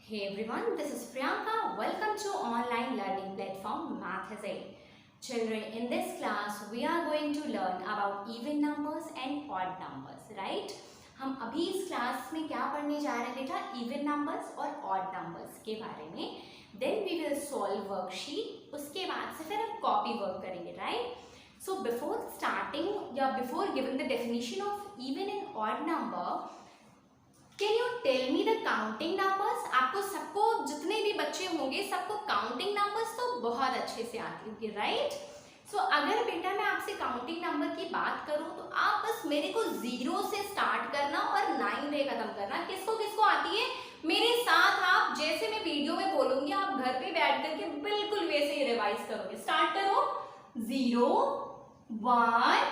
Hey everyone, this is Priyanka. Welcome to online learning platform Maths8. Children, in this class we are going to learn about even numbers and odd numbers, right? हम अभी इस class में क्या पढ़ने जा रहे हैं बेटा? even numbers और odd numbers के बारे में. Then we will solve worksheet. उसके बाद से फिर हम copy work करेंगे, right? So before starting या before giving the definition of even and odd number, can you tell me the counting numbers? आपको सबको, जितने भी बच्चे होंगे सबको काउंटिंग नंबर्स तो बहुत अच्छे से आती होगी, राइट? सो अगर बेटा मैं आपसे काउंटिंग नंबर की बात करूं तो आप बस मेरे को 0 से स्टार्ट करना और 9 पे खत्म करना. किसको किसको आती है? मेरे साथ आप जैसे मैं वीडियो में बोलूंगी आप घर पे बैठ करके बिल्कुल वैसे ही रिवाइज करोगे. स्टार्ट करो. 0 1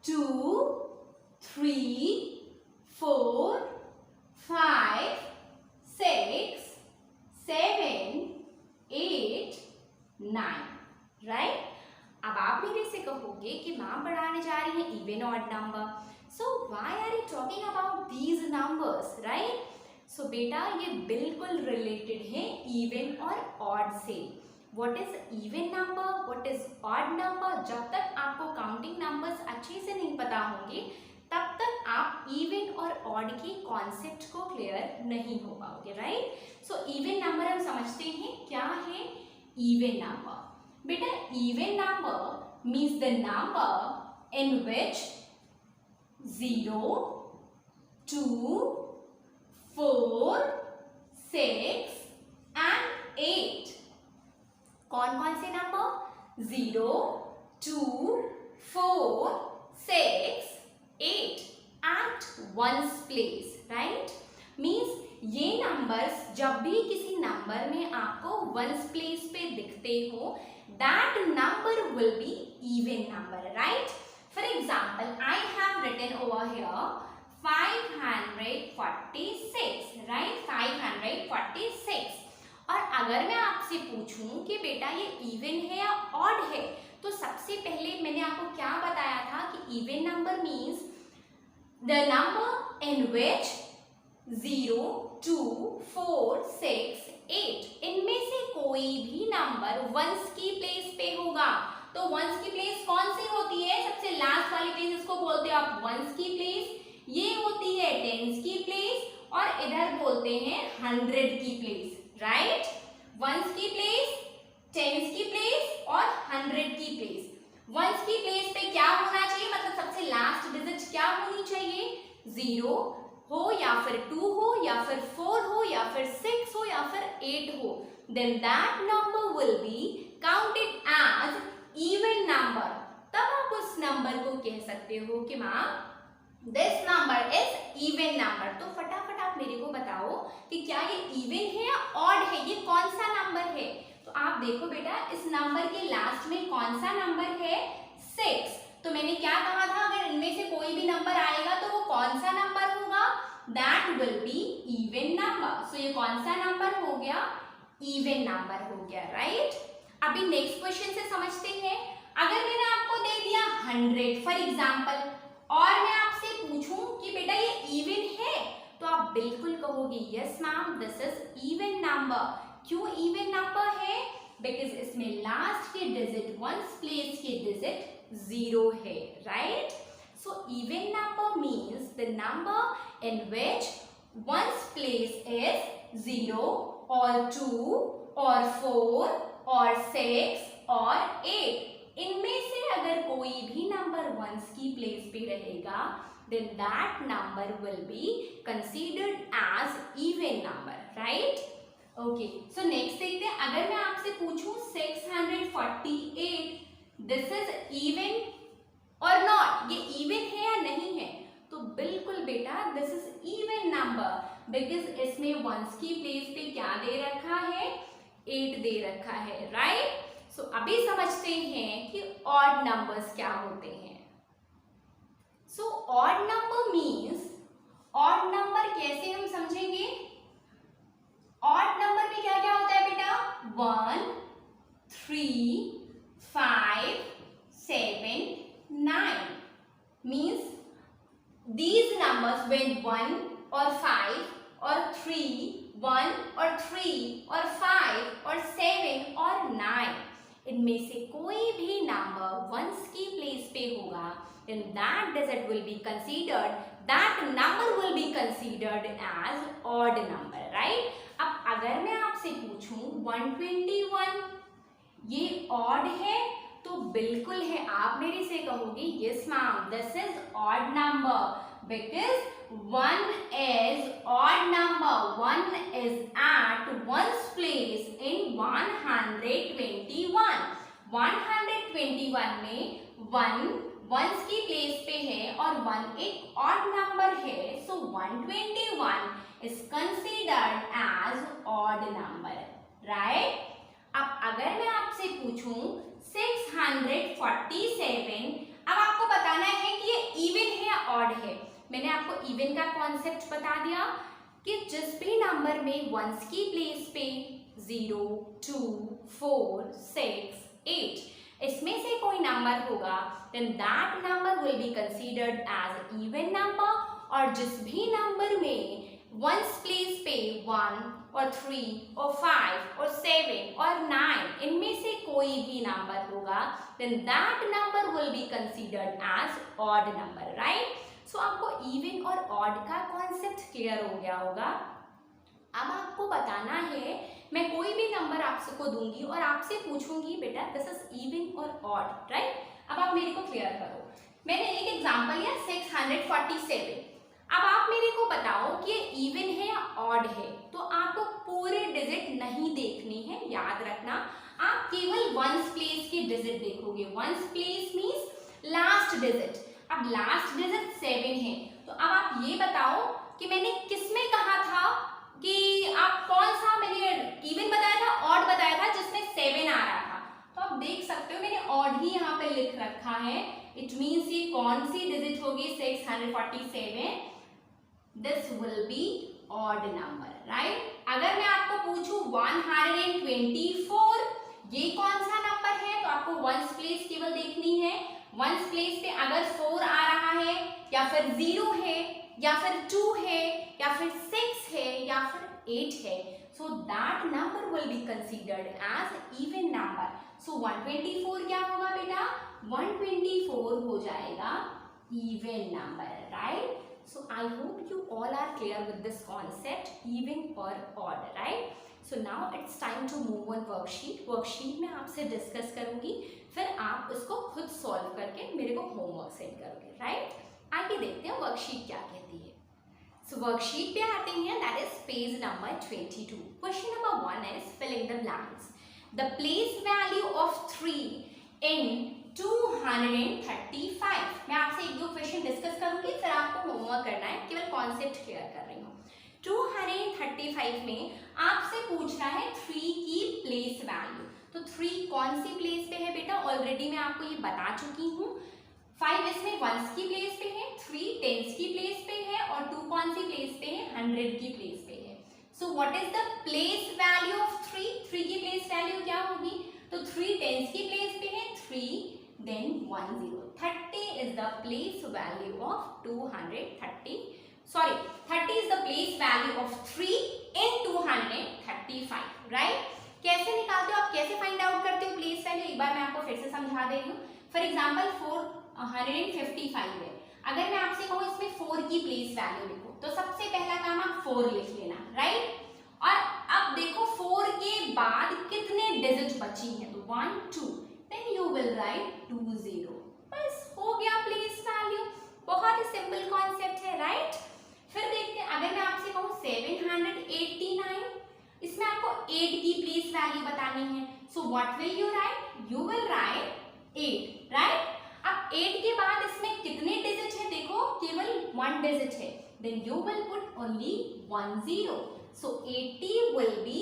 2 3 4 5 6 7 8 9, राइट? अब आप मेरे से कहोगे कि मैम पढ़ाने जा रही है even odd number, so why are you talking about these numbers, right? So बेटा ये बिल्कुल रिलेटेड है इवन और ऑड से. What is even number, what is odd number? जब तक आपको काउंटिंग नंबर्स अच्छे से नहीं पता होंगे तब तक आप इवन और ऑड के कॉन्सेप्ट को क्लियर नहीं हो पाओगे, राइट? सो इवन नंबर हम समझते हैं क्या है. इवन नंबर बेटा, even number means the number in which 0 2 4 6 and 8. कौन कौन से number? 0 2 4 6 8 at one's place, right? Means ये नंबर्स जब भी किसी नंबर में आपको one's place पे दिखते हो, that number will be even number, right? For example, I have written over here 546, right? 546. और अगर मैं आपसे पूछूं कि बेटा ये इवन है या ऑड है, तो सबसे पहले मैंने आपको क्या बताया था कि even number means the number in विच 0 2 4 6 8 इनमें से कोई भी नंबर वंस की प्लेस पे होगा. तो वंस की प्लेस कौन सी होती है? सबसे लास्ट वाली प्लेस इसको बोलते हैं आप वंस की प्लेस. ये होती है टेंस की प्लेस और इधर बोलते हैं 100 की प्लेस, राइट? वंस की प्लेस, टेंस की प्लेस और 100 की प्लेस. वंस की प्लेस पे क्या होना चाहिए, मतलब सबसे लास्ट डिजिट क्या होनी चाहिए? 0 हो या फिर 2 हो या फिर 4 हो या फिर 6 हो या फिर 8 हो. Then that number will be counted as even number. तब आप उस नंबर को कह सकते हो कि ma'am this number is even number. तो फटाफट आप मेरे को बताओ कि क्या ये इवन है या ऑड है? ये कौन सा नंबर है? तो आप देखो बेटा इस नंबर के लास्ट में कौन सा नंबर है? 6. तो मैंने क्या कहा था, अगर इनमें से कोई भी नंबर आएगा तो वो कौन सा नंबर होगा? That will be even number. So ये कौन सा नंबर हो गया? इवन नंबर हो गया, राइट? अभी नेक्स्ट क्वेश्चन से समझते हैं. अगर मैंने आपको दे दिया 100 फॉर एग्जाम्पल और मैं आपसे पूछूं कि बेटा ये इवन है, तो आप बिल्कुल कहोगे yes ma'am this is even number. क्यों इवन नंबर है? बिकॉज इसमें लास्ट के डिजिट वंस प्लेस के डिजिट 0 है, right? So even number means the number in which ones place is 0 और 2 और 4 और 6 और 8. इनमें से अगर कोई भी नंबर वंस की प्लेस पे रहेगा then that number will be considered as even number, right? Okay, so next देखते हैं. अगर मैं आपसे पूछूं 648 this is even or not, ये even है या नहीं है? तो बिल्कुल बेटा this is even number because इसमें वंस की प्लेस पे क्या दे रखा है? 8 दे रखा है, right? So अभी समझते हैं कि odd numbers क्या होते हैं. So odd number means, odd number कैसे हम समझेंगे? odd number में क्या क्या होता है बेटा? 1 3 5 7 9 means these numbers when 1 or 5 or 3 1 1 और 3 और 5 और 7 और 9, इनमें से कोई भी नंबर वंस की प्लेस पे होगा, then that digit will be considered, that number will be considered as odd number, right? अब अगर मैं आपसे पूछूं 121 ये ऑड है, तो बिल्कुल है, आप मेरे से कहोगे yes ma'am this is odd number because 1 is odd number, 1 is at one's place in 121. 121 में 1 वंस की प्लेस पे है और 1 एक ऑड नंबर है, so 121 is considered as odd number, right? अब अगर मैं आपसे पूछूं 647, अब आपको बताना है कि ये इवन है या ऑड है। मैंने आपको इवन का कॉन्सेप्ट बता दिया कि जिस भी नंबर में वंस की प्लेस पे 0, 2, 4, 6, 8 इसमें से कोई नंबर होगा, then that number will be considered as even number, और जिस भी नंबर में वंस प्लेस पे 1 और 3 और 5 और 7 और 9 इनमें से कोई भी नंबर होगा, then that number will be considered as odd number, right? So आपको इवन और ऑड का कॉन्सेप्ट क्लियर हो गया होगा। अब आपको बताना है, मैं कोई भी नंबर आपको दूंगी और आपसे पूछूंगी बेटा दिस इज इवन और ऑड, राइट? अब आप मेरे को क्लियर करो। मैंने एक एग्जांपल लिया 647, अब आप मेरे को बताओ कि ये इवन है या ऑड है। तो आपको पूरे डिजिट नहीं देखने हैं, याद रखना, आप केवल वंस प्लेस के डिजिट देखोगे। Ones place means last digit. अब लास्ट डिजिट 7 है, तो अब आप ये बताओ कि मैंने किसमें कहा था कि आप कौन सा, मैंने इवन बताया था, ऑड बताया था, जिसमें 7 आ रहा था। तो आप देख सकते हो मैंने ऑड ही यहाँ पे लिख रखा है, इट मींस ये कौन सी डिजिट होगी 647, this will be odd number, right? अगर मैं आपको पूछूं 124 ये कौन सा नंबर है, तो आपको वंस प्लेस केवल देखनी है। वंस प्लेस पे अगर 4 आ रहा है या फिर 0 है या फिर 2 है या फिर 6 है या फिर 8 है, so that number will be considered as even number. So 124 क्या होगा बेटा? 124 हो जाएगा even number, right? So I hope you all are clear with this concept, even or odd, right? So now it's time to move on worksheet. Worksheet में आपसे discuss करूंगी, फिर आप उसको खुद सॉल्व करके मेरे को होमवर्क सेंड करोगे, राइट? आगे देखते हैं वर्कशीट क्या कहती है। सो वर्कशीट पे आते हैं, that is page number 22। Question number 1 is filling the blanks. The place value of 3 in 235। मैं आपसे एक दो क्वेश्चन डिस्कस करूंगी, फिर आपको होमवर्क करना है, केवल कॉन्सेप्ट क्लियर कर रही हूँ। 235 में आपसे पूछ रहा है 3 की प्लेस वैल्यू। तो 3 कौन सी प्लेस पे है बेटा? ऑलरेडी मैं आपको ये बता चुकी हूँ। 5 इसमें वंस की प्लेस पे है, 3 टेंस की प्लेस पे है और 2 कौन सी प्लेस पे है? 100 की प्लेस पे है। So what is the place value of 3? 3 की प्लेस वैल्यू क्या होगी? तो 3 टेंस की प्लेस पे है, 3 then 10. 30 is the place value of 230. Sorry, 30 is the place value of 3 in 235, right? कैसे निकालते हो आप, कैसे फाइंड आउट करते हो प्लेस वैल्यू? एक बार मैं आपको फिर से समझा दे रही हूँ। फॉर एग्जाम्पल 455 है, अगर मैं आपसे कहूँ इसमें 4 की प्लेस वैल्यू लिखो, तो सबसे पहला काम आप 4 लिख लेना, राइट? और अब देखो 4 के बाद कितने डिजिट बची हैं, तो 1 2, then you will write 20. बस हो गया प्लेस वैल्यू। बहुत ही सिंपल कॉन्सेप्ट है, राइट? फिर देखते हैं, अगर मैं आपसे कहूँ 789, इसमें आपको 8 की प्लेस वैल्यू बतानी है। So what will you right? You will write 8, right? अब 8 के बाद इसमें कितने डिजिट है? देखो केवल 1 डिजिट है, then you will put only 10. So 80 will be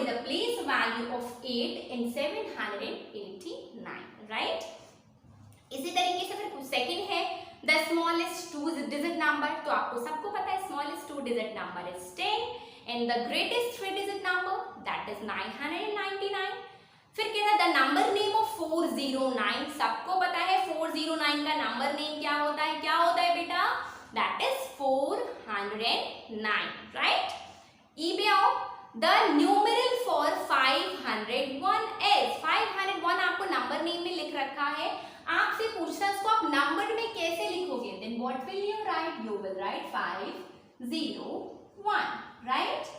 the place value of 8 in 789, right? इसी तरीके से फिर सेकंड है the smallest 2 digit number। तो आपको सबको पता है smallest 2 digit number is 10 and the greatest 3 digit number that is 999। फिर कहता है the number name of 409। सबको पता है 409 का नंबर नेम क्या होता है? क्या होता है बेटा? that is 409, right? Right 5 0 1 right.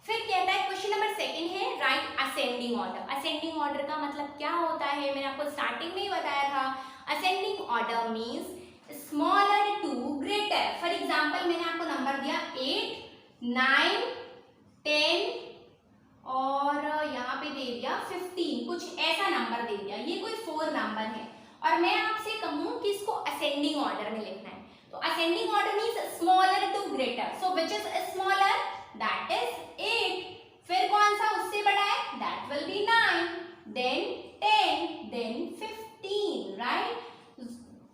फिर कहता है क्वेश्चन नंबर सेकंड है right ascending order. Ascending order का मतलब क्या होता है, मैंने आपको स्टार्टिंग में ही बताया था। Ascending order means smaller to greater. For example मैंने आपको नंबर दिया 8 9 10 और यहाँ पे दे दिया 15, कुछ ऐसा नंबर दे दिया, ये कोई 4 नंबर है और मैं आपसे कहूँ कि इसको असेंडिंग ऑर्डर में लिखना है। तो ascending order means smaller to greater, so which is smaller, that is 8। फिर कौन सा उससे बड़ा है, that will be 9, then 10, then 15 right.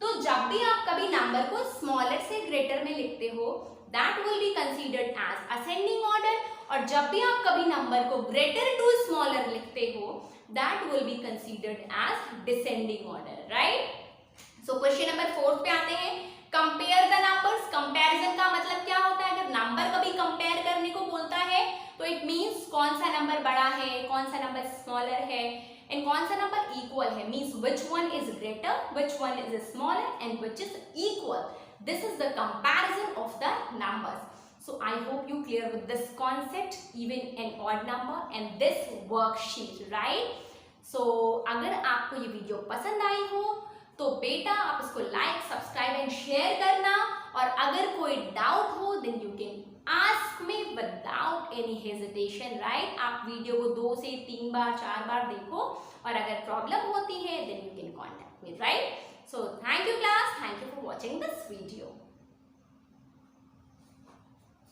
तो जब भी आप कभी नंबर को स्मॉलर से ग्रेटर में लिखते हो that will be considered as ascending order, और जब भी आप कभी नंबर को ग्रेटर टू स्मॉलर लिखते हो that will be considered as descending order right. So question number 4 पे आते हैं, कंपेयर द नंबर्स। कंपैरिजन का मतलब क्या होता है, अगर नंबर कभी कंपेयर करने को बोलता है तो इट मींस कौन सा नंबर बड़ा है, कौन सा नंबर स्मॉलर है एंड कौन सा नंबर इक्वल है, means which one is greater, which one is smaller and which is equal. This is the comparison of the numbers. So I hope you clear with this concept, even and odd number and this worksheet, right? So अगर आपको ये video पसंद आई हो तो बेटा आप इसको like subscribe and share करना, और अगर कोई डाउट हो then you can ask me without any hesitation right. आप वीडियो को 2 से 3 बार 4 बार देखो और अगर प्रॉब्लम होती है then you can contact me right. So thank you class, thank you for watching this video.